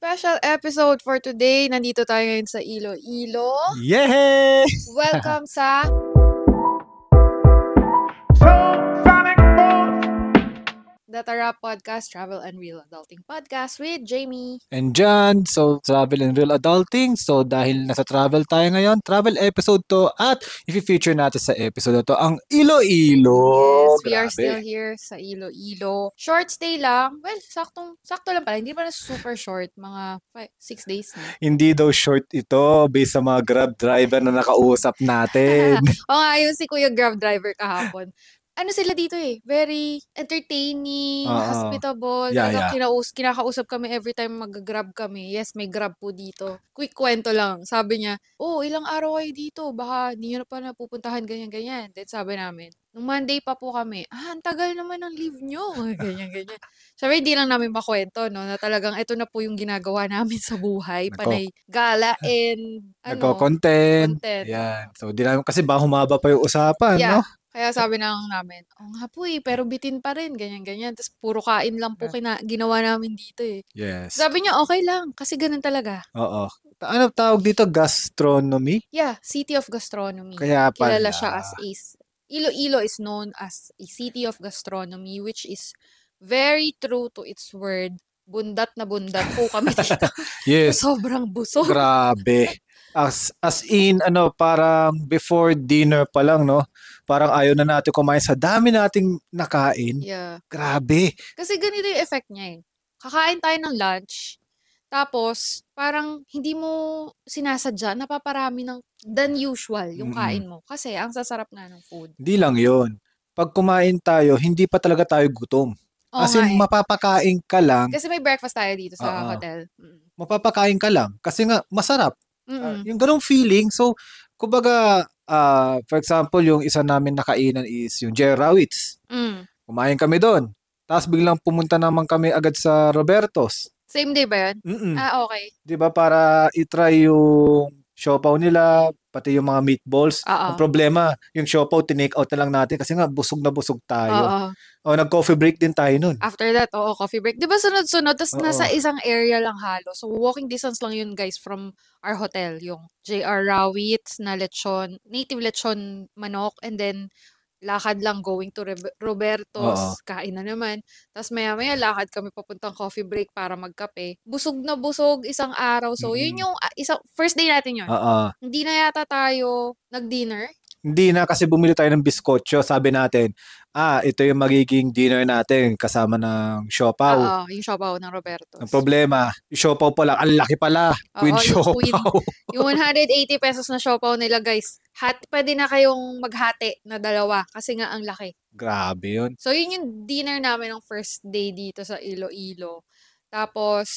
Special episode for today. Nandito tayo ngayon sa Iloilo. Yay! Welcome sa The Tara Podcast, Travel and Real Adulting Podcast with Jamie. And John, so travel and real adulting. So dahil nasa travel tayo ngayon, travel episode to at i-feature natin sa episode na to ang Iloilo. Yes, we are Grabe. still here sa Iloilo. Short stay lang. Well, sakto lang pala. Hindi pa na super short. Mga 6 days na. Hindi daw short ito based sa mga Grab driver na nakausap natin. O nga, yung si Kuya Grab driver kahapon. Ano sila dito very entertaining, hospitable. Yeah. Kinakausap kami every time mag-grab kami. Yes, may grab po dito. Quick kwento lang. Sabi niya, ilang araw kayo dito? Baka hindi nyo na pa napupuntahan ganyan-ganyan. Then sabi namin, nung Monday pa po kami, ang tagal naman ng leave nyo. Ganyan-ganyan. Sabi, hindi lang namin makwento, no, na talagang ito na po yung ginagawa namin sa buhay. Panay gala and Nagko-content. content. Yan. So, di namin kasi ba humaba pa yung usapan, Yeah. no? Kaya sabi na lang namin, nga po pero bitin pa rin, ganyan-ganyan. Tapos puro kain lang po ginawa namin dito Yes. Sabi niya, okay lang, kasi ganun talaga. Oo. Ano tawag dito? Gastronomy? Yeah, City of Gastronomy. Kaya pala. Kilala siya as Iloilo is known as a City of Gastronomy, which is very true to its word. Bundat na bundat po kami dito. Yes. Sobrang busog. Grabe. As in, parang before dinner pa lang, no? Parang ayaw na natin kumain sa dami nating nakain. Yeah. Grabe. Kasi ganito yung effect niya Kakain tayo ng lunch, tapos parang hindi mo sinasadya, napaparami than usual yung kain mo. Kasi ang sasarap nga ng food. Hindi lang yun. Pag kumain tayo, hindi pa talaga tayo gutom. As in, mapapakain ka lang. Kasi may breakfast tayo dito sa hotel. Mapapakain ka lang. Kasi nga, masarap. Yung ganong feeling. So, kumbaga, for example, yung isa namin nakainan is yung Jerry Rawitz. Kumain kami doon. Tapos biglang pumunta naman kami agad sa Roberto's. Same day ba yun? Okay. Diba, para itry yung siopaw nila, pati yung mga meatballs. Ang problema, yung siopaw, tinake out na lang natin kasi nga busog na busog tayo. Nag-coffee break din tayo nun. After that, coffee break. Diba sunod-sunod? Tapos nasa isang area lang halo. So, walking distance lang yun, guys, from our hotel. Yung J.R. Rawitz na lechon, native lechon manok, and then lakad lang going to Roberto's, kain na naman. Tapos maya-maya lakad kami papuntang coffee break para magkape. Busog na busog isang araw. So, yun yung first day natin yun. Hindi na yata tayo nag-dinner. Hindi na kasi bumili tayo ng biskotso. Sabi natin, ito yung magiging dinner natin kasama ng siopaw. Yung siopaw ng Roberto's. Ang problema, yung siopaw pala, ang laki pala. Queen siopaw. Yung 180 pesos na siopaw nila, guys. Pwede na kayong maghati na dalawa kasi nga ang laki. Grabe yun. So, yun yung dinner namin ng first day dito sa Iloilo. Tapos,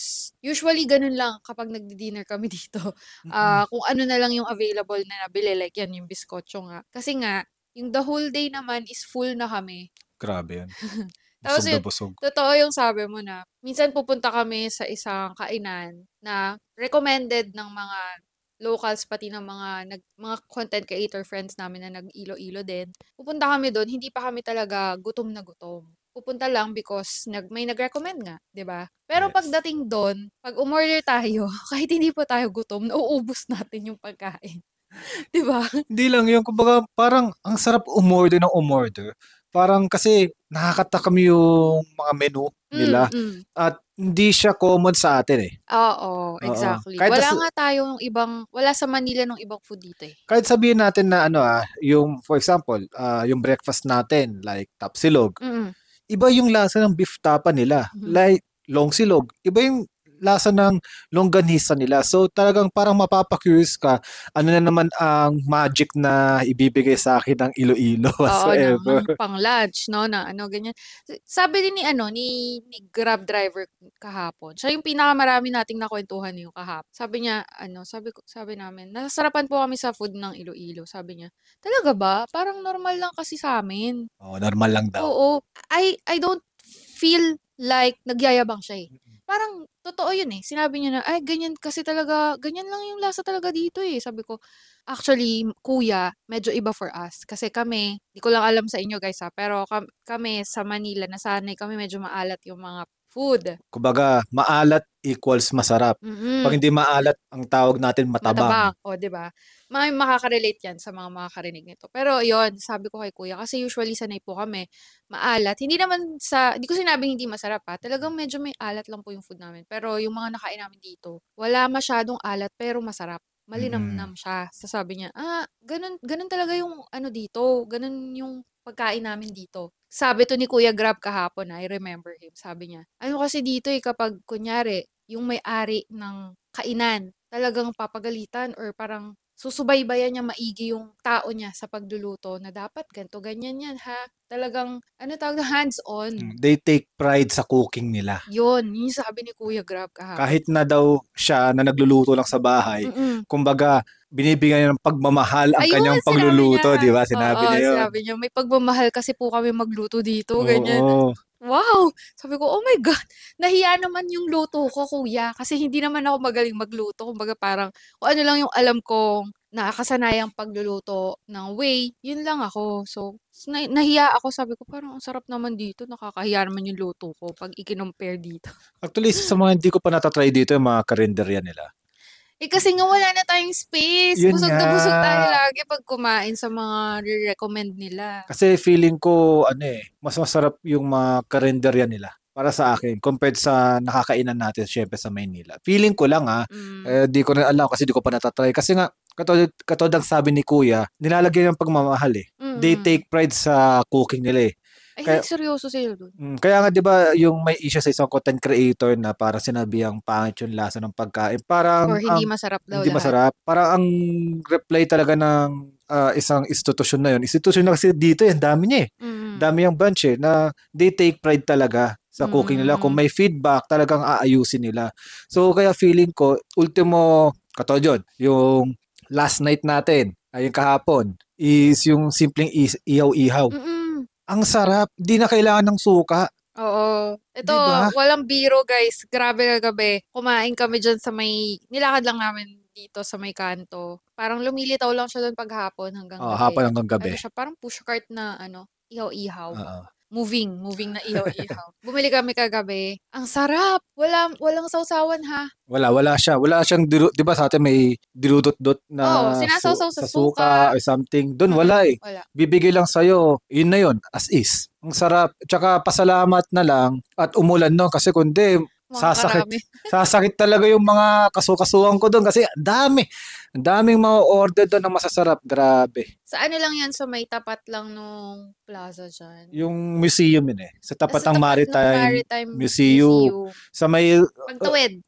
usually ganun lang kapag nagdi-dinner kami dito. Kung ano na lang yung available na nabili, like yan, yung biskotso nga. Kasi nga, yung the whole day naman is full na kami. Grabe yan. Tapos Busog na busog. Totoo yung sabi mo na, minsan pupunta kami sa isang kainan na recommended ng mga locals, pati ng mga content creator friends namin na nag-Ilo-Ilo din. Pupunta kami doon, hindi pa kami talaga gutom na gutom. Pupunta lang because may nag-recommend nga, 'di ba? Pero pagdating doon, pag umorder tayo, kahit hindi pa tayo gutom, nauubos natin yung pagkain. 'Di ba? Hindi lang yun, kumbaga parang ang sarap umorder ng umorder. Parang kasi nakakatakam yung mga menu nila at hindi siya common sa atin Oo, exactly. Kahit Wala sa Manila nung ibang food dito Kahit sabihin natin na yung for example, yung breakfast natin like tapsilog. Iba yung lasa ng beef tapa nila. Like long silog. Iba yung lasa ng longganisa nila. So talagang parang mapapa-curious ka, ano na naman ang magic na ibibigay sa akin ng Iloilo whatsoever. Pang lunch, no, na ganyan. Sabi din ni Grab driver kahapon. Siya yung pinakamarami nating nakwentuhan yung kahapon. Sabi niya, sabi namin, nasasarapan po kami sa food ng Iloilo. Sabi niya, talaga ba? Parang normal lang kasi sa amin. Normal lang daw. Oo. I don't feel like nagyayabang siya Parang totoo yun Sinabi niya na, ganyan kasi talaga, ganyan lang yung lasa talaga dito Sabi ko, actually, kuya, medyo iba for us. Kasi kami, di ko lang alam sa inyo guys pero kami sa Manila, nasanay kami medyo maalat yung mga food. Kumbaga, maalat equals masarap. Mm. Pag hindi maalat, ang tawag natin matabang. O, di ba? May makaka-relate yan sa mga makakarinig nito. Pero yon sabi ko kay kuya, kasi usually sanay po kami, maalat. Hindi ko sinabing hindi masarap ha. Talagang medyo may alat lang po yung food namin. Pero yung mga nakain namin dito, wala masyadong alat pero masarap. Malinamnam siya. Sabi niya, ganun talaga yung ano dito. Ganun yung pagkain namin dito. Sabi to ni Kuya Grab kahapon, I remember him. Sabi niya, ano kasi dito kapag kunyari, yung may-ari ng kainan, talagang papagalitan or parang susubaybayan niya maigi yung tao niya sa pagluluto na dapat ganito, ganyan yan ha. Talagang, hands-on. They take pride sa cooking nila. Yun sabi ni Kuya Grab kahapon. Kahit na daw siya na nagluluto lang sa bahay, kumbaga, binibigyan niya ng pagmamahal ang kanyang pagluluto, di ba? Sinabi niya yun. Sinabi niya, may pagmamahal kasi po kami magluto dito, ganyan. Wow! Sabi ko, oh my God, nahiya naman yung luto ko, kuya. Kasi hindi naman ako magaling magluto. Kumbaga parang, kung ano lang yung alam kong nakakasanayang pagluluto ng way, yun lang ako. So, nahiya ako. Sabi ko, parang ang sarap naman dito. Nakakahiya naman yung luto ko pag i-compare dito. Actually, sa mga hindi ko pa natatry dito, yung mga karinderya nila. Kasi nga wala na tayong space. Yun busog na nga. busog tayo lagi pag kumain sa mga re-recommend nila. Kasi feeling ko, mas masarap yung mga karinderya nila para sa akin compared sa nakakainan natin syempre sa Maynila. Feeling ko lang di ko na alam kasi di ko pa natatry. Kasi nga, katulad ang sabi ni Kuya, nilalagyan ng pagmamahal They take pride sa cooking nila Kaya, seryoso sila doon. Kaya nga 'di ba yung may issue sa isang content creator na parang sinabihang pangit yung lasa ng pagkain. Parang or hindi masarap daw hindi lahat. Masarap. Parang ang reply talaga ng isang institusyon na yun. Institusyon na kasi dito, dami niya Dami yung branch na they take pride talaga sa cooking nila. Kung may feedback, talagang aayusin nila. So kaya feeling ko, ultimo, katulad yun, yung last night natin, yung kahapon, is yung simpleng ihaw-ihaw. Ang sarap. Di na kailangan ng suka. Oo. Ito, diba? Walang biro guys. Grabe kagabi. Kumain kami dyan sa nilakad lang namin dito sa may kanto. Parang lumilitaw lang siya doon paghapon hanggang gabi. Hapon hanggang gabi. Siya, parang push cart na ihaw-ihaw. Moving na ihaw-ihaw. Bumili kami kagabi. Ang sarap. Walang sausawan ha. Wala siya. Wala siyang, di ba sa atin may diludot-dot na sinasawsaw sa suka or something. Doon wala Wala. Bibigay lang sa'yo. Yun na yun, as is. Ang sarap. Tsaka pasalamat na lang at umulan no kasi kundi sasakit talaga yung mga kasukasuhan ko doon kasi ang daming mga order doon na masasarap. Grabe. Sa ano lang yan, sa may tapat lang nung plaza dyan. Yung museum yun Sa tapat ng Maritime Museum. Sa may pagtawid.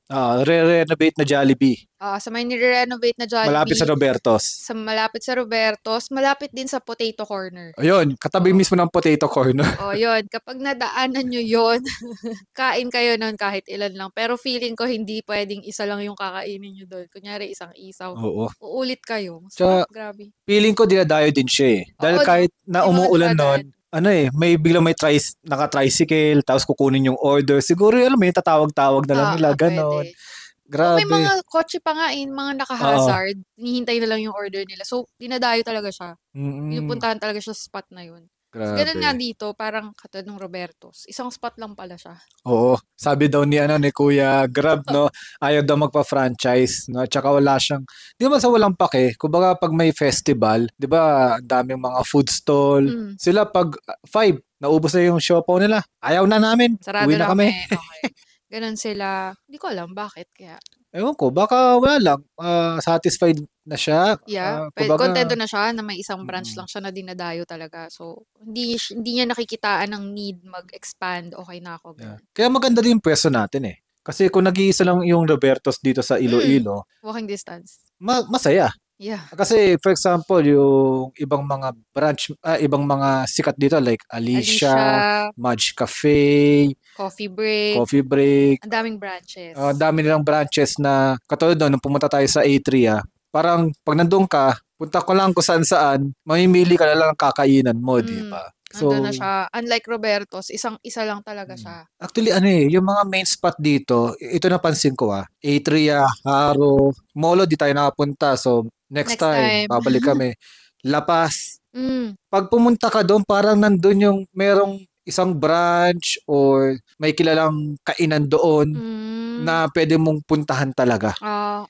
Re-renovate na Jollibee. Sa may nire-renovate na Jollibee. Malapit sa Robertos. Malapit din sa Potato Corner. Ayun, katabi mismo ng Potato Corner. Yun. Kapag nadaanan nyo yun, kain kayo nun kahit ilan lang. Pero feeling ko hindi pwedeng isa lang yung kakainin nyo doon. Kunyari isang isaw. Oo. Uulit kayo. Grabe. Feeling ko dinadayo din siya Dahil kahit na umuulan nun, biglang may naka-tricycle, tapos kukunin yung order. Siguro, may tatawag-tawag na lang nila, ganon. Grabe. May mga kotse pa nga mga naka-hazard. Hinihintay na lang yung order nila. So, dinadayo talaga siya. Pinupuntahan talaga siya sa spot na yun. So, ganun nga dito, parang katulad ng Robertos. Isang spot lang pala siya. Oo. Sabi daw ni Kuya Grab, no? Ayaw daw magpa-franchise, no? Tsaka wala siyang, di naman sa walang pake. Kumbaga pag may festival, di ba, daming mga food stall. Sila pag 5, naubos na yung siopaw nila. Ayaw na namin. Sarado Uwi na kami. Okay. Ganun sila. Hindi ko alam bakit kaya. Ewan ko, baka wala lang. Satisfied na siya. Yeah. Kontento na siya na may isang branch lang siya na dinadayo talaga. So, hindi niya nakikitaan ng need mag-expand. Okay na ako. Yeah. Kaya maganda din yung pwesto natin Kasi kung nag-iisa lang yung Robertos dito sa Iloilo. Walking distance. Masaya. Yeah. Kasi for example, yung ibang mga branch, ibang mga sikat dito like Alicia, Mudge Cafe, Coffee Break. Ang daming branches. Dami nilang branches na katulad nung pumunta tayo sa A3 parang pag nandun ka, punta ko lang kung saan, mamimili ka na lang ng kakainan mo, di ba? So, nandun na siya. Unlike Robertos, isa lang talaga siya. Actually, yung mga main spot dito, ito napansin ko A3, Haro, Molo, di tayo nakapunta. So, next time, babalik kami. La Paz. Pag pumunta ka doon, parang nandun yung merong isang branch or may kilalang kainan doon na pwede mong puntahan talaga.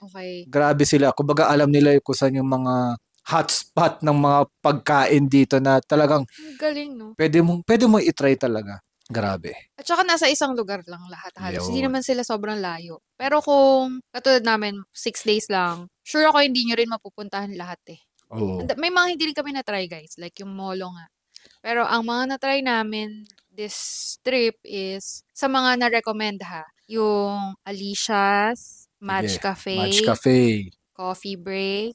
Okay. Grabe sila. Kumbaga alam nila kung saan yung mga hotspot ng mga pagkain dito na talagang galing, no? Pwede mo i-try talaga. Grabe. At saka nasa isang lugar lang lahat halos. Hindi Yun. naman sila sobrang layo. Pero kung katulad namin, 6 days lang, sure ako hindi nyo rin mapupuntahan lahat eh. Oo. May mga hindi rin kami na-try guys, like yung molo nga. Pero ang mga na-try namin this trip is sa mga na-recommend ha. Yung Alicia's, Match Match Cafe, Cafe. Coffee Break,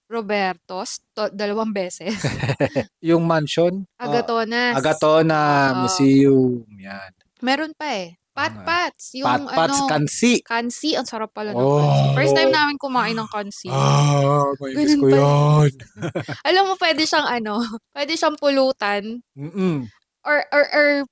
Roberto's, 2 beses. Yung mansion? Agatonas. Agatona Museum. Yan. Meron pa eh. Patpats. Yung Patpats, kansi. Kansi. Ang sarap pala ng kansi. First time namin kumain ng kansi. May miss ko yun. Alam mo, pwede siyang pulutan. Or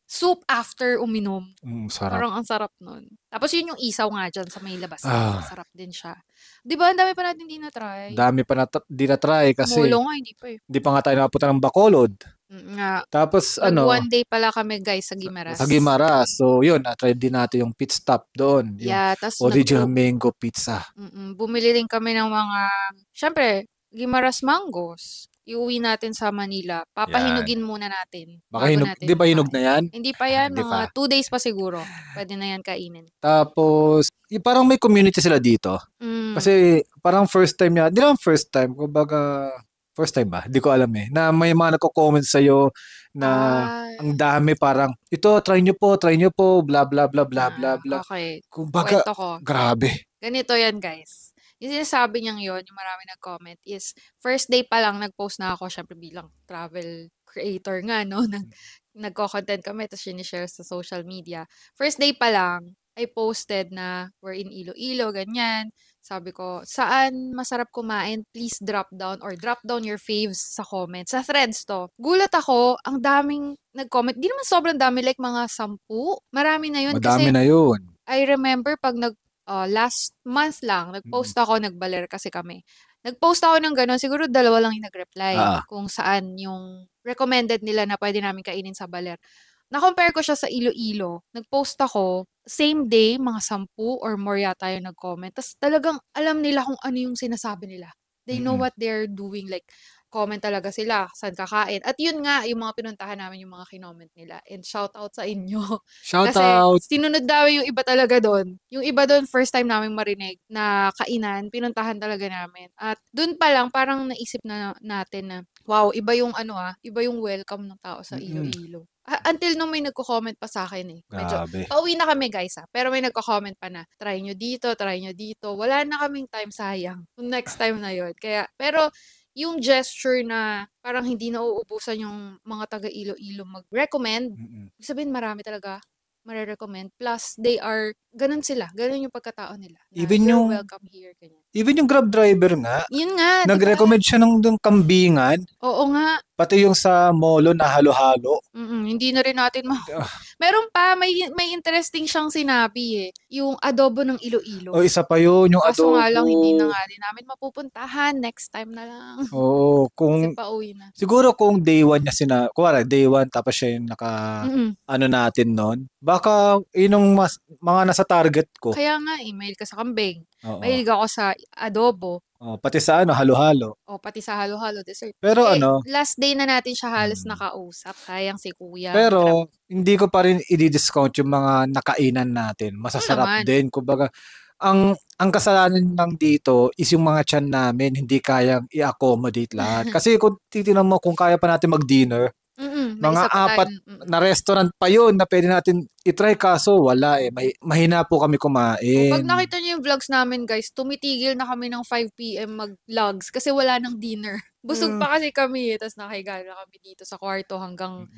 soup after uminom. Sarap. Parang ang sarap nun. Tapos yun yung isaw nga dyan sa may labas. Sarap din siya. Di ba? Ang dami pa natin di na-try. Dami pa di na-try kasi Mulo nga, hindi pa eh. Hindi pa nga tayo nakapunta ng Bacolod. Nga. Tapos one day pala kami guys sa Guimaras. Sa Guimaras. So yun, na-try din natin yung pit stop doon. Yung original mango pizza. Bumili rin kami ng mga, syempre, Guimaras mangoes. Iuwi natin sa Manila. Papahinugin muna natin. Baka di ba hinog na yan? Hindi pa yan. Mga 2 days pa siguro. Pwede na yan kainin. Tapos, parang may community sila dito. Kasi parang first time niya. Di naman first time. Kumbaga, first time ba? Di ko alam eh. Na may mga nagko-comment sa'yo na ang dami parang, ito, try nyo po, blah, blah, blah, blah, blah, blah. Okay. Kumbaga, grabe. Ganito yan, guys. Yung sinasabi niyang yun, yung marami nag-comment is, first day pa lang nag-post na ako, syempre bilang travel creator nga, no? Nagko-content kami, tapos sinishare sa social media. First day pa lang, I posted na we're in Iloilo, ganyan. Sabi ko, saan masarap kumain? Please drop down your faves sa comments. Sa threads to. Gulat ako, ang daming nag-comment. Di naman sobrang dami, like mga 10. Marami na yun. Madami na yun. I remember pag last month lang, nag-post ako, nagbaler kasi kami. Nag-post ako ng gano'n, siguro 2 lang yung nag-reply kung saan yung recommended nila na pwede namin kainin sa baler. Na-compare ko siya sa Iloilo. Nag-post ako, same day, mga 10 or more yata yung nag-comment. Tapos talagang alam nila kung ano yung sinasabi nila. They know what they're doing. Like, comment talaga sila, saan kakain. At yun nga, yung mga pinuntahan namin, yung mga kinoment nila. And shout out sa inyo. Shout out! Kasi sinunod daw yung iba talaga doon. Yung iba doon, first time namin marinig na kainan, pinuntahan talaga namin. At doon pa lang, parang naisip na natin na, wow, iba yung iba yung welcome ng tao sa Iloilo. Until nung may nagko-comment pa sa akin eh. Medyo, pauwi na kami guys pero may nagko-comment pa na, try nyo dito. Wala na kaming time, sayang. Next time na yun. Kaya, pero, yung gesture na parang hindi na uubusan yung mga taga Iloilo mag-recommend, sabihin marami talaga marirecommend. Plus, ganun sila. Ganun yung pagkatao nila. Even yung, welcome here. Ganyan. Even yung Grab driver nga. Yun nga. Nag-recommend siya ng kambingan. Oo nga. Pati yung sa molo na halo-halo. Hindi na rin natin Meron pa, may interesting siyang sinabi eh. Yung adobo ng Iloilo. Isa pa yun, yung adobo. Kaso nga lang, hindi na nga din namin mapupuntahan. Next time na lang. Oo. Kasi pauwi na. Siguro kung day 1 niya day 1 tapos siya yung natin nun. Baka yun mga nasa target ko. Kaya nga, email ka sa kambing. Mahilig ako sa adobo. Pati sa halo-halo. Pati sa halo-halo dessert. Pero last day na natin siya halos nakausap. Sayang si kuya. Pero, hindi ko pa rin i-discount yung mga nakainan natin. Masasarap din. Kumbaga, ang kasalanan lang dito is yung mga tiyan namin hindi kayang i-accommodate lahat. Kasi kung titignan mo kung kaya pa natin mag-dinner, mga 4 na restaurant pa yun na pwede natin i-try kaso wala eh. Mahina po kami kumain. Pag nakita niyo yung vlogs namin guys, tumitigil na kami ng 5 p.m. mag-vlogs kasi wala nang dinner. Busog pa kasi kami tapos nakahiga na kami dito sa kwarto hanggang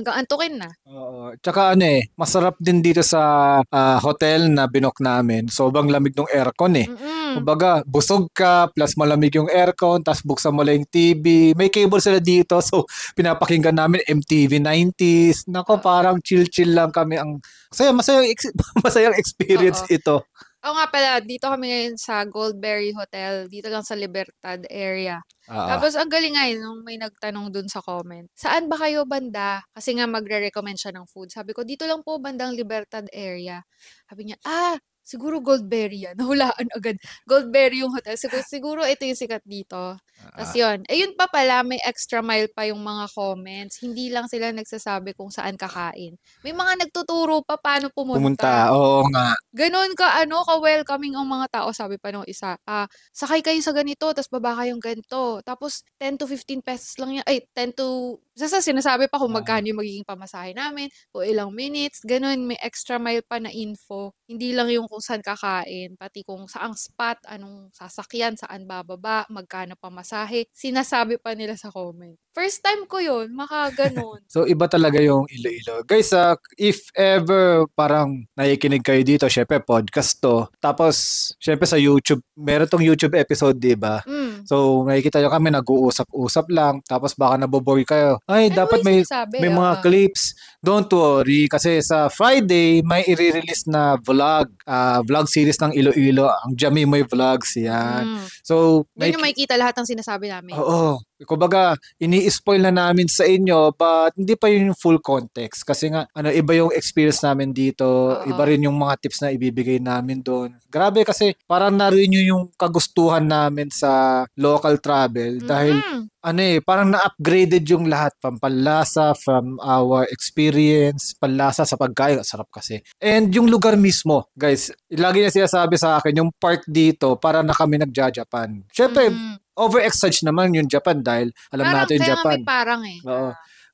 antukin na. Oo. Tsaka masarap din dito sa hotel na binok namin. Sobrang lamig ng aircon eh. Kumbaga, busog ka plus malamig yung aircon tapos buksan mo lang yung TV. May cable sila dito so pinapakinggan namin MTV 90s. Nako, parang chill lang kami. Masayang experience ito. Oo nga pala, dito kami ngayon sa Goldberry Hotel, dito lang sa Libertad area. Tapos ang galing nga nung may nagtanong dun sa comment, saan ba kayo banda? Kasi nga magre-recommend siya ng food. Sabi ko, dito lang po bandang Libertad area. Sabi niya, siguro Goldberry yan. Nahulaan agad. Goldberry yung hotel. Siguro ito yung sikat dito. Tapos yun. Yun pa pala, may extra mile pa yung mga comments. Hindi lang sila nagsasabi kung saan kakain. May mga nagtuturo pa paano pumunta. Oo nga. Ganon ka-welcoming ang mga tao. Sabi pa nung isa, sakay kayo sa ganito, tapos baba kayong ganito. Tapos 10 to 15 pesos lang yan. Ay, 10 to, sinasabi pa kung magkano yung magiging pamasahe namin, o ilang minutes, ganon, may extra mile pa na info. Hindi lang yung kung saan kakain, pati kung saang spot, anong sasakyan, saan bababa, magkano pamasahe. Sinasabi pa nila sa comment. First time ko yun, makaganon. So, iba talaga yung Iloilo. Guys, if ever parang nakikinig kayo dito, syempre podcast to. Tapos, syempre sa YouTube, meron tong YouTube episode, di ba? So, nakikita nyo kami, nag-uusap-usap lang. Tapos baka nabobore kayo. Ay, dapat may mga clips. Don't worry, kasi sa Friday, may i-release na vlog series ng Iloilo. Ang Jamie Moy Vlogs, yan. So, doon yung makikita lahat ng sinasabi namin. Oo. Kumbaga, ini-spoil na namin sa inyo, but hindi pa yun yung full context. Kasi nga, iba yung experience namin dito. Iba rin yung mga tips na ibibigay namin doon. Grabe kasi, parang na-renew yung kagustuhan namin sa local travel. Dahil, parang na-upgraded yung lahat. From panlasa, from our experience, panlasa sa pagkain. Sarap kasi. And yung lugar mismo, guys, lagi niya sinasabi sa akin, yung park dito, para na kami nagja-Japan. Syempre, over-exage naman yung Japan dahil alam natin yung Japan. May parang Oo.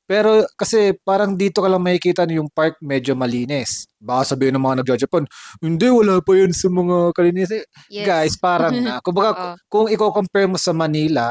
Pero kasi parang dito ka lang makikita na yung park medyo malinis. Baka sabihin ng mga nagja-Japan, hindi, wala pa yun sa mga kalinis. Yes. Guys, parang kumbaga, kung i-compare mo sa Manila,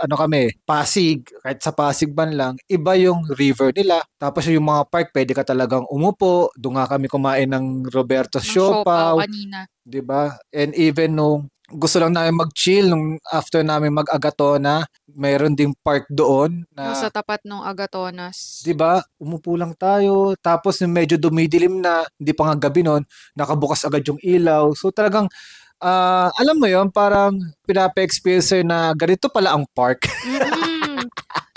kami, Pasig, kahit sa Pasig man lang, iba yung river nila. Tapos yung mga park, pwede ka talagang umupo. Doon nga kami kumain ng Roberto's Siopaw. Kanina. Diba? And even nung gusto lang namin mag-chill nung after namin mag-Agatona, mayroon ding park doon na sa tapat ng Agatonas. 'Di ba? Umupo lang tayo, tapos yung medyo dumidilim na, hindi pa nga gabi noon, nakabukas agad yung ilaw. So talagang alam mo 'yon, parang pinapa-experience na ganito pala ang park.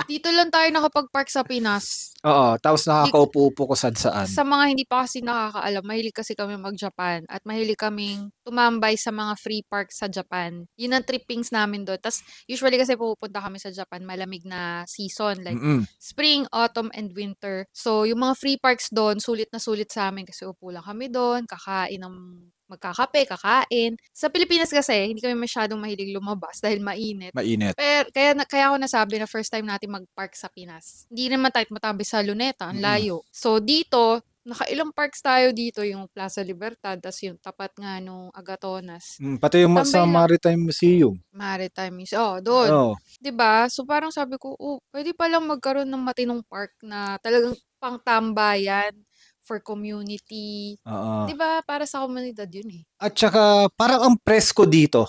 Dito lang tayo nakapag-park sa Pinas. Oo, tapos nakakaupo-upo ko saan. Sa mga hindi pa kasi nakakaalam, mahilig kasi kami mag-Japan at mahilig kaming tumambay sa mga free park sa Japan. Yun ang trippings namin doon. Tapos usually kasi pupunta kami sa Japan, malamig na season like spring, autumn, and winter. So yung mga free parks doon, sulit na sulit sa amin kasi upo lang kami doon, kakain ng magkakape, kakain. Sa Pilipinas kasi, hindi kami masyadong mahilig lumabas dahil mainit. Pero, kaya ako nasabi na first time natin mag-park sa Pinas. Hindi naman tayo matabi sa Luneta, ang layo. So dito, nakailang parks tayo dito, yung Plaza Libertad, tas yung tapat nga nung Agatonas. Pati yung sa Maritime Museum. Doon. Diba? So parang sabi ko, pwede palang magkaroon ng matinong park na talagang pangtambayan for community. Diba? Para sa komunidad yun eh. At saka, parang ang presko dito.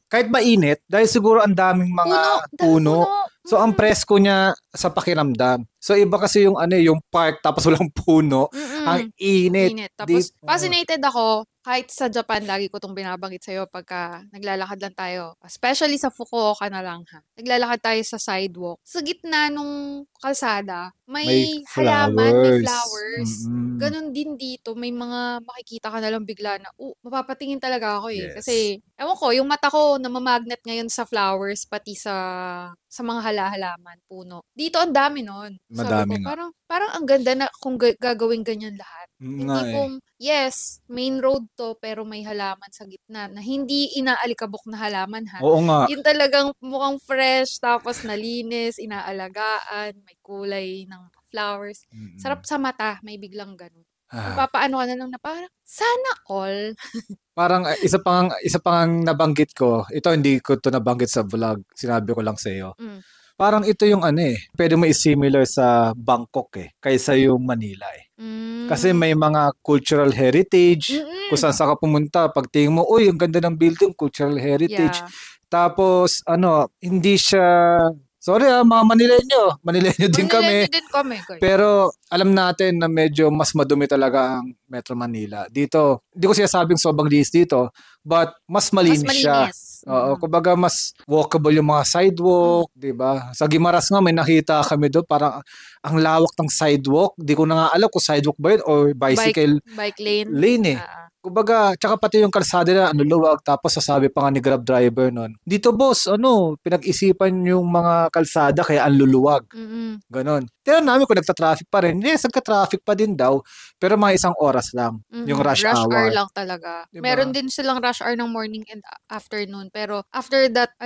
Kahit mainit, dahil siguro ang daming mga puno. So, ang presko niya sa pakiramdam. So, iba kasi yung yung park tapos walang puno. Ang init. Tapos, fascinated ako. Kahit sa Japan, lagi ko itong binabanggit sa'yo pagka naglalakad lang tayo. Especially sa Fukuoka na lang ha. Naglalakad tayo sa sidewalk. Sa gitna nung kalsada, may halaman, may flowers. Ganon din dito. May mga makikita ka na lang bigla na, mapapatingin talaga ako eh. Yes. Kasi, ewan ko, yung mata ko namamagnet ngayon sa flowers, pati sa mga halaman, puno. Dito ang dami nun. Madami sabi ko, parang ang ganda na kung gagawin ganyan lahat. Hindi kung, yes, main road to, pero may halaman sa gitna na hindi inaalikabok na halaman ha. Oo nga. Yung talagang mukhang fresh, tapos nalinis, inaalagaan, may kulay ng flowers. Sarap sa mata, may biglang ganun. Papaano ka na lang na parang, sana all. Parang isa pang nabanggit ko, ito hindi ko to nabanggit sa vlog, sinabi ko lang sa iyo. Parang ito yung pwede mo i-similar sa Bangkok kaysa yung Manila Kasi may mga cultural heritage, kung saan ka pumunta, pag tingin mo, ang ganda ng building, cultural heritage. Yeah. Tapos, hindi siya Sorry mga Manileño din kami. Manileño din kami. Guys. Pero alam natin na medyo mas madumi talaga ang Metro Manila. Dito, hindi ko sinasabing sobrang linis dito, but mas malinis siya. Oo, kumbaga mas walkable yung mga sidewalk, 'di ba? Sa Guimaras nga may nakita kami doon, parang ang lawak ng sidewalk. Di ko na nga alam kung sidewalk ba yun or bicycle bike lane. Lane. Kumbaga, tsaka pati yung kalsada na luwag, tapos sasabi pa nga ni Grab driver nun, dito boss, pinag-isipan yung mga kalsada kaya ang luluwag. Ganon. Tignan namin kung nagta-traffic pa rin. Yes, nagka-traffic pa din daw, pero mga 1 oras lang. Yung rush hour. Rush hour lang talaga. Diba? Meron din silang rush hour ng morning and afternoon, pero after that,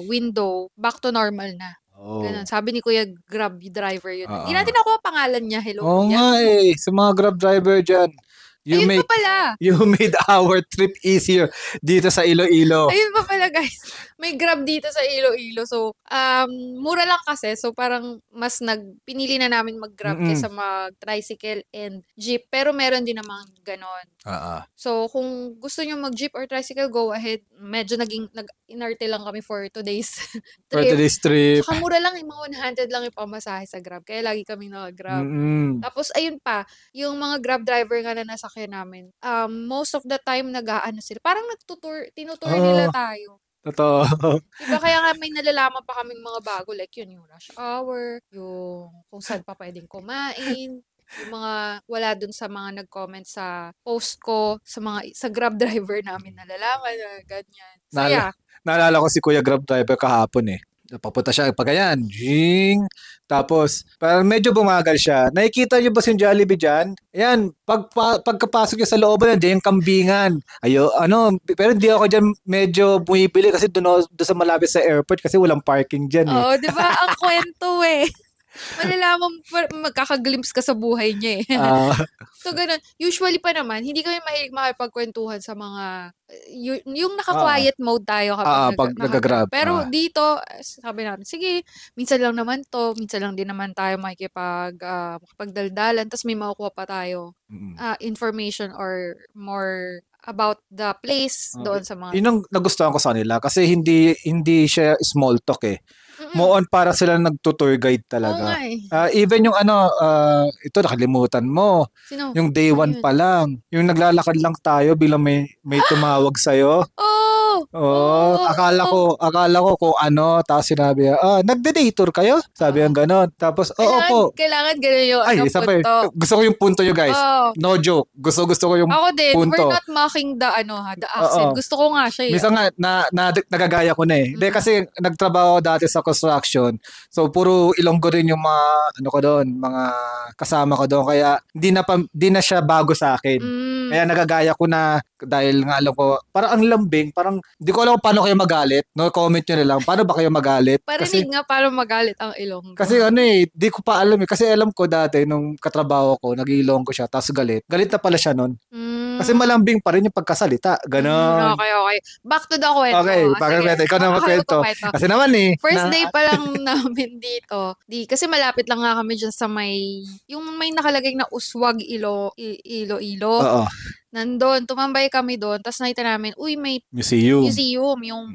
window, back to normal na. Ganun. Sabi ni Kuya Grab driver yun. Hindi natin ako pangalan niya. Hello, Kuya. Nga sa mga Grab driver dyan. You made our trip easier dito sa Iloilo. Ayun pa pala guys. May Grab dito sa Iloilo. So, mura lang kasi. So, parang mas pinili na namin mag-Grab kaysa mag-tricycle and jeep. Pero meron din namang ganon. So, kung gusto nyo mag-jeep or tricycle, go ahead. Medyo nag-inarte lang kami for 2 days trip. For today's trip. Saka mura lang, yung mga 100 lang yung pamasahe sa Grab. Kaya lagi kami naka-Grab. Tapos, ayun pa, yung mga Grab driver nga na nasakyan namin, most of the time nag-aano sila. Parang tinutour nila tayo. Totoo. Diba kaya nga may nalalaman pa kaming mga bago, like yun, yung rush hour, yung kung saan pa pwedeng kumain, yung mga wala dun sa mga nag-comment sa post ko, sa Grab driver namin nalalaman na ganyan. So, Naalala ko si Kuya Grab driver kahapon Papunta siya Pagayan. Jing. Tapos, parang medyo bumagal siya. Nakikita niyo ba si Jollibee dyan? Ayan, pagkapasok niya sa looban, diyan yung kambingan. Pero hindi ako dyan medyo bumibili kasi doon sa malapit sa airport kasi walang parking dyan. Oo, di ba? Ang kwento malalaman magkakaglimpse ka sa buhay niya So, ganun. Usually pa naman, hindi kami mahilig makipagkwentuhan sa mga, yung naka-quiet mode tayo kapag nag-Grab. Pero dito, sabi namin, sige, minsan lang naman minsan lang din naman tayo makipagdaldalan, tapos may makukuha pa tayo information or more about the place doon sa mga... Yun ang nagustuhan ko sa nila kasi hindi siya small talk Mo on para sila nagtutour guide talaga. Even yung ito nakalimutan mo. Sino? Yung day 1 pa lang. Yung naglalakad lang tayo bilang may tumawag sa'yo. Akala ko kung tapos sinabi nagde-day tour kayo? Sabi ang ganon. Tapos, po. Kailangan ganun yung punto. Gusto ko yung punto nyo guys. No joke. Gusto ko yung punto. Ako din, we're not mocking the accent. Gusto ko nga siya. Minsan nga, nagagaya ko na Hindi, kasi nagtrabaho dati sa construction. So, puro Ilonggo rin yung mga kasama ko doon. Kaya, di na siya bago sa akin. Kaya nagagaya ko na dahil nga alam ko, parang ang lambing, parang di ko alam kung paano kayo magalit. No, comment nyo na lang, paano ba kayo magalit? Parinig nga paano magalit ang Ilonggo. Kasi di ko pa alam Kasi alam ko dati, nung katrabaho ko, nag-Ilonggo siya, tapos galit. Galit na pala siya nun. Kasi malambing pa rin yung pagkasalita. Ganon. Okay. Back to the kwento. Okay, kwento. Ikaw na magkwento. Kasi naman First day pa lang namin dito. Kasi malapit lang nga kami dyan sa yung may nakalagay na Uswag Iloilo. Oo. Nandun, tumambay kami doon, tapos nakita namin, may museum, yung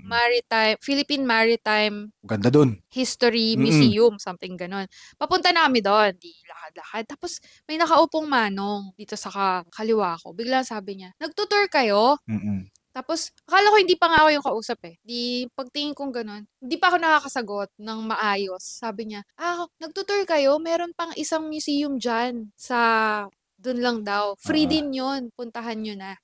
Philippine Maritime ganda doon. History Museum, something ganon. Papunta na kami doon, di lakad-lakad. Tapos may nakaupong manong dito sa kaliwa ko. Biglang sabi niya, nagtutour kayo? Tapos, akala ko hindi pa nga ako yung kausap Di, pagtingin kong ganun, hindi pa ako nakakasagot ng maayos. Sabi niya, nagtutour kayo? Meron pang isang museum dyan doon lang daw. Free din yun. Puntahan nyo na.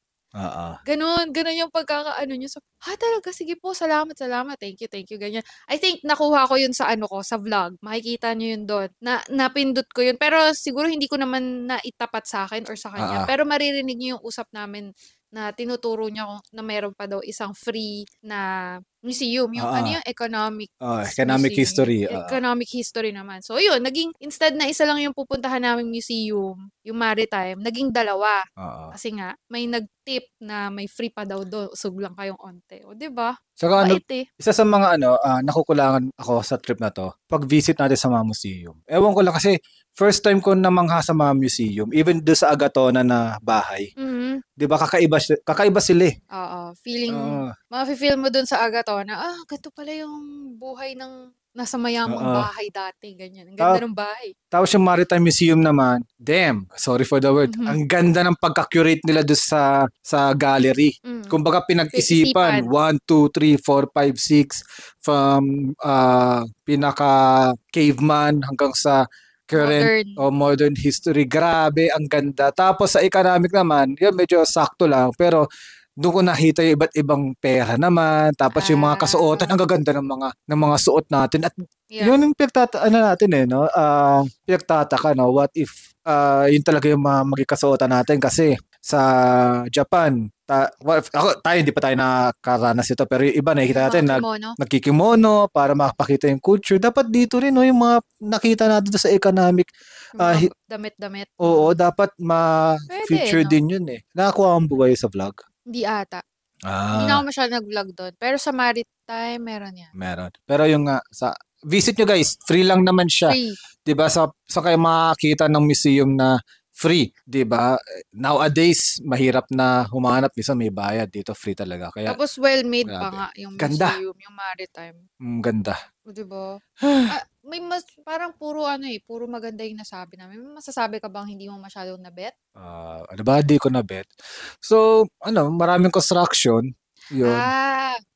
Ganun yung pagkakaano nyo. So, talaga, sige po, salamat. Thank you, ganyan. I think nakuha ko yun sa sa vlog. Makikita nyo yun doon. Napindot ko yun. Pero siguro hindi ko naman naitapat sa akin or sa kanya. Pero maririnig nyo yung usap namin na tinuturo niya na meron pa daw isang free na museum. Yung yung economic history. Economic history naman. So, yun. Instead na isa lang yung pupuntahan naming museum, yung maritime, naging 2. Kasi nga, may nag-tip na may free pa daw doon. Usog lang kayong onte. O, diba? Saka isa sa mga nakukulangan ako sa trip na to, pag-visit natin sa mga museum. Ewan ko lang kasi, first time ko namangha sa mga museum, even doon sa Agatona na bahay. Di ba, kakaiba sila Oo. Feeling, mafe-feel mo doon sa Agatona, ganito pala yung buhay ng nasa mayamang bahay dati, ganyan. Ang ganda ng bahay. Tapos yung Maritime Museum naman, damn, sorry for the word, ang ganda ng pagka-curate nila doon sa gallery. Kumbaga pinag-isipan, 1, 2, 3, 4, 5, 6, from pinaka-caveman hanggang sa current modern history. Grabe, ang ganda. Tapos sa economic naman, yun medyo sakto lang, pero doon ko nakita yung iba't ibang pera naman. Tapos yung mga kasuotan, ang gaganda ng mga suot natin. At yun yung natin no? Pinagtataka, no? What if yun talaga yung maging kasuotan natin? Kasi sa Japan, tayo hindi pa tayo nakaranas ito, pero yung iba nakikita natin nagkikimono para makapakita yung culture. Dapat dito rin, no? Yung mga nakita natin sa economic damit-damit. Oo, dapat ma-feature din yun eh. Nakakuha ang buhay sa vlog? Hindi ata. Hindi na ako masyado nag-vlog doon. Pero sa Maritime, meron yan. Meron. Pero yung sa visit nyo guys, free lang naman siya. Free. Diba? Sa kayo makakita ng museum na free, 'di ba? Nowadays, mahirap na humanap, minsan may bayad, dito free talaga. Kaya tapos well-made pa nga yung museum, yung Maritime. Ganda. 'Di ba? May parang puro puro maganda yung nasabi namin. May masasabi ka bang hindi mo masyadong nabet? Ano ba, di ko nabet. So, maraming construction. Yun.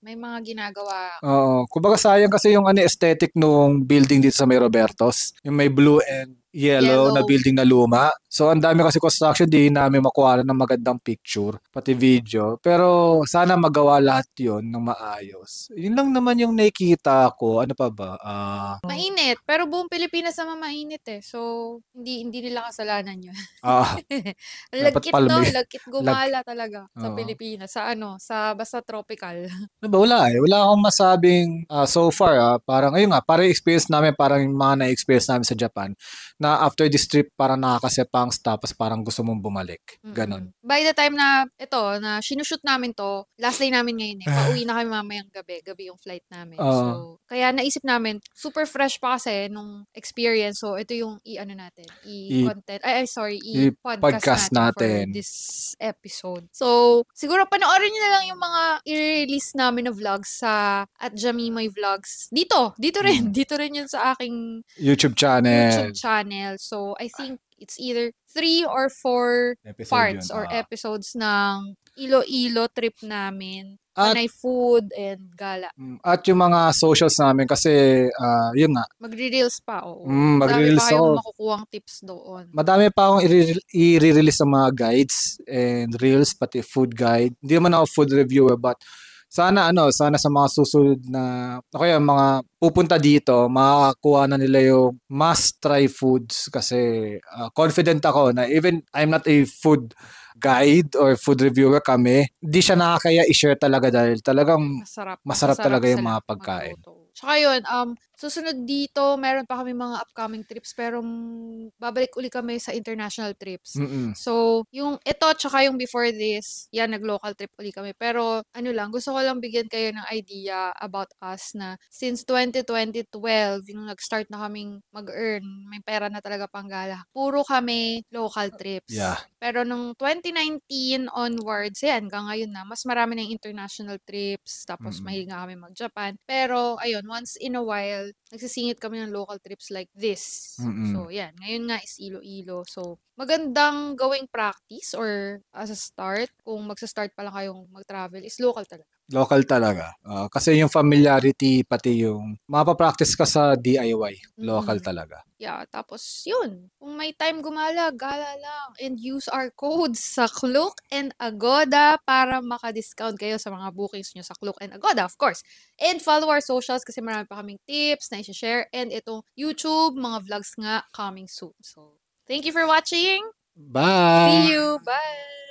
May mga ginagawa. Oo. Kumbaga sayang kasi yung aesthetic nung building dito sa May Robertos. Yung may blue and yellow na building na luma. So, ang dami kasi construction, di namin makuha ng magandang picture, pati video. Pero, sana magawa lahat yon ng maayos. Yun lang naman yung nakikita ko. Ano pa ba? Mainit. Pero buong Pilipinas naman mainit eh. So, hindi nila kasalanan yun. Lagkit gumala talaga sa Pilipinas. Sa basta tropical. Wala eh. Wala akong masabing so far. Parang, ayun nga, parang experience namin, parang yung mga na-experience namin sa Japan, na after this trip parang nakakasepangs tapos parang gusto mong bumalik. Ganon. By the time na sinushoot namin to, last day namin ngayon eh. Pauwi na kami mamayang gabi yung flight namin. So, kaya naisip namin, super fresh pa kasi nung experience. So, ito yung i-podcast natin for this episode. So, siguro panoorin nyo na lang yung mga i-release namin na vlogs sa @Jamimoy Vlogs. Dito rin yun sa aking YouTube channel. So, I think it's either 3 or 4 parts or episodes ng Iloilo trip namin. Panay food and gala. At yung mga socials namin kasi, yun nga. Magre-reels pa, oo. Magre-reels pa kayong makukuhang tips doon. Madami pa akong i-release ng mga guides and reels, pati food guide. Hindi naman ako food reviewer, but sana sa mga susunod na mga pupunta dito, makakuha na nila yung must try foods kasi confident ako na even I'm not a food guide or food reviewer kami, di siya nakakaya i-share talaga dahil talagang masarap talaga yung mga pagkain. Tsaka yun, susunod dito, meron pa kami mga upcoming trips pero babalik uli kami sa international trips. So, yung ito tsaka yung before this, nag-local trip uli kami. Pero gusto ko lang bigyan kayo ng idea about us na since 2012, yung nag-start na kaming mag-earn, may pera na talaga panggala. Puro kami local trips. Yeah. Pero nung 2019 onwards, hanggang ngayon na, mas marami ng international trips, tapos mahilig nga kami mag-Japan. Pero, ayun, once in a while, nagsisingit kami ng local trips like this. So, ngayon nga is Iloilo. So, magandang gawing practice or as a start, kung magsa-start pa lang kayong mag-travel, is local talaga. Local talaga. Kasi yung familiarity, pati yung mapapractice ka sa DIY. Local talaga. Yeah, tapos yun. Kung may time gala lang. And use our codes sa Klook and Agoda para maka-discount kayo sa mga bookings nyo sa Klook and Agoda, of course. And follow our socials kasi marami pa kaming tips na i-share. And itong YouTube, mga vlogs nga coming soon. So, thank you for watching. Bye! See you! Bye!